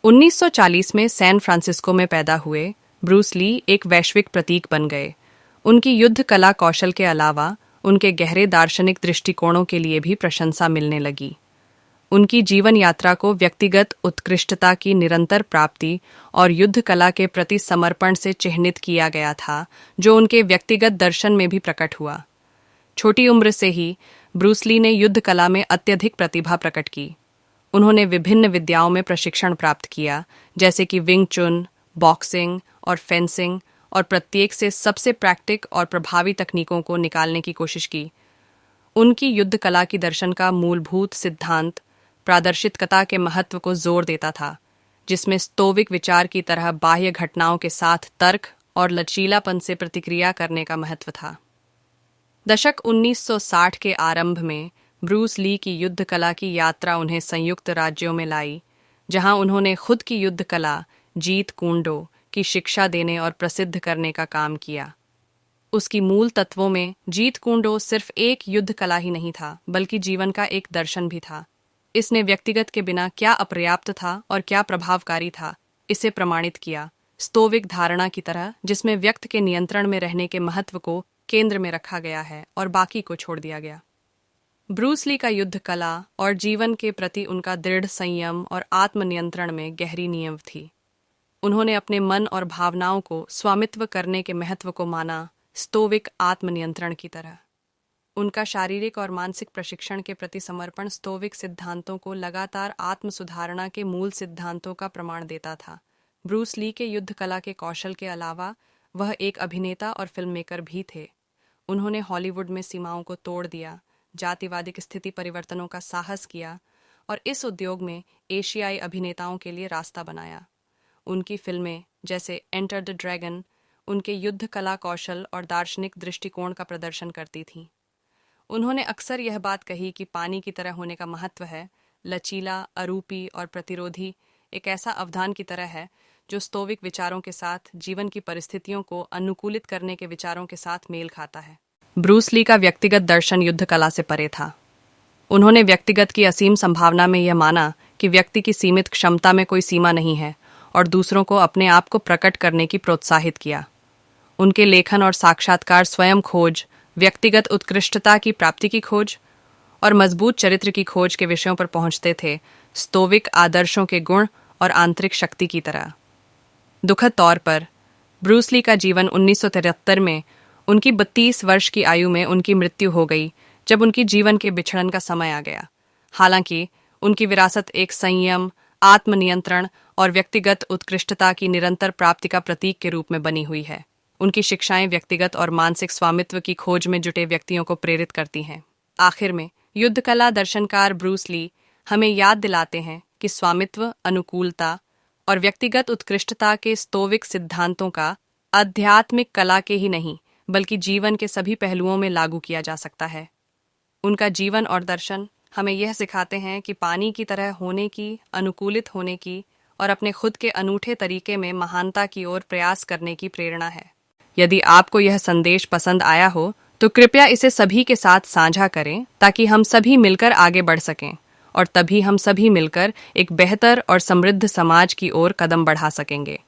1940 में San Francisco में पैदा हुए ब्रूस ली एक वैश्विक प्रतीक बन गए। उनकी युद्ध कला कौशल के अलावा उनके गहरे दार्शनिक दृष्टिकोणों के लिए भी प्रशंसा मिलने लगी। उनकी जीवन यात्रा को व्यक्तिगत उत्कृष्टता की निरंतर प्राप्ति और युद्ध कला के प्रति समर्पण से चिह्नित किया गया था, जो उनके व्यक्तिगत दर्शन में भी प्रकट हुआ। छोटी उम्र से ही ब्रूस ली ने युद्ध कला में अत्यधिक प्रतिभा प्रकट की। उन्होंने विभिन्न विद्याओं में प्रशिक्षण प्राप्त किया, जैसे कि विंग चुन, बॉक्सिंग और फेंसिंग, और प्रत्येक से सबसे प्रैक्टिक और प्रभावी तकनीकों को निकालने की कोशिश की। उनकी युद्ध कला की दर्शन का मूलभूत सिद्धांत प्रादर्शितकता के महत्व को जोर देता था, जिसमें स्तोविक विचार की तरह बाह्य घटनाओं के साथ तर्क और लचीलापन से प्रतिक्रिया करने का महत्व था। दशक 1960 के आरंभ में ब्रूस ली की युद्ध कला की यात्रा उन्हें संयुक्त राज्यों में लाई, जहां उन्होंने खुद की युद्ध कला जीत कूंडो की शिक्षा देने और प्रसिद्ध करने का काम किया। उसकी मूल तत्वों में जीत कूंडो सिर्फ एक युद्ध कला ही नहीं था, बल्कि जीवन का एक दर्शन भी था। इसने व्यक्तिगत के बिना क्या अपर्याप्त था और क्या प्रभावकारी था, इसे प्रमाणित किया, स्तोविक धारणा की तरह, जिसमें व्यक्ति के नियंत्रण में रहने के महत्व को केंद्र में रखा गया है और बाकी को छोड़ दिया गया। ब्रूस ली का युद्ध कला और जीवन के प्रति उनका दृढ़ संयम और आत्मनियंत्रण में गहरी नींव थी। उन्होंने अपने मन और भावनाओं को स्वामित्व करने के महत्व को माना, स्तोविक आत्मनियंत्रण की तरह। उनका शारीरिक और मानसिक प्रशिक्षण के प्रति समर्पण स्तोविक सिद्धांतों को लगातार आत्म सुधारणा के मूल सिद्धांतों का प्रमाण देता था। ब्रूस ली के युद्ध कला के कौशल के अलावा वह एक अभिनेता और फिल्म मेकर भी थे। उन्होंने हॉलीवुड में सीमाओं को तोड़ दिया, जातिवादिक स्थिति परिवर्तनों का साहस किया और इस उद्योग में एशियाई अभिनेताओं के लिए रास्ता बनाया। उनकी फिल्में जैसे एंटर द ड्रैगन उनके युद्ध कला कौशल और दार्शनिक दृष्टिकोण का प्रदर्शन करती थीं। उन्होंने अक्सर यह बात कही कि पानी की तरह होने का महत्व है, लचीला, अरूपी और प्रतिरोधी एक ऐसा अवधान की तरह है जो स्तोविक विचारों के साथ जीवन की परिस्थितियों को अनुकूलित करने के विचारों के साथ मेल खाता है। ब्रूस ली का व्यक्तिगत दर्शन युद्ध कला से परे था। उन्होंने व्यक्तिगत की असीम संभावना में यह माना कि व्यक्ति की सीमित क्षमता में कोई सीमा नहीं है और दूसरों को अपने आप को प्रकट करने की प्रोत्साहित किया। उनके लेखन और साक्षात्कार स्वयं खोज, व्यक्तिगत उत्कृष्टता की प्राप्ति की खोज और मजबूत चरित्र की खोज के विषयों पर पहुंचते थे, स्तोविक आदर्शों के गुण और आंतरिक शक्ति की तरह। दुखद तौर पर ब्रूस ली का जीवन 1973 में उनकी 32 वर्ष की आयु में उनकी मृत्यु हो गई, जब उनकी जीवन के बिछड़न का समय आ गया। हालांकि उनकी विरासत एक संयम, आत्मनियंत्रण और व्यक्तिगत उत्कृष्टता की निरंतर प्राप्ति का प्रतीक के रूप में बनी हुई है। उनकी शिक्षाएं व्यक्तिगत और मानसिक स्वामित्व की खोज में जुटे व्यक्तियों को प्रेरित करती हैं। आखिर में युद्ध कला दर्शनकार ब्रूस ली हमें याद दिलाते हैं कि स्वामित्व, अनुकूलता और व्यक्तिगत उत्कृष्टता के स्तोविक सिद्धांतों का आध्यात्मिक कला के ही नहीं, बल्कि जीवन के सभी पहलुओं में लागू किया जा सकता है। उनका जीवन और दर्शन हमें यह सिखाते हैं कि पानी की तरह होने की, अनुकूलित होने की और अपने खुद के अनूठे तरीके में महानता की ओर प्रयास करने की प्रेरणा है। यदि आपको यह संदेश पसंद आया हो तो कृपया इसे सभी के साथ साझा करें, ताकि हम सभी मिलकर आगे बढ़ सकें और तभी हम सभी मिलकर एक बेहतर और समृद्ध समाज की ओर कदम बढ़ा सकेंगे।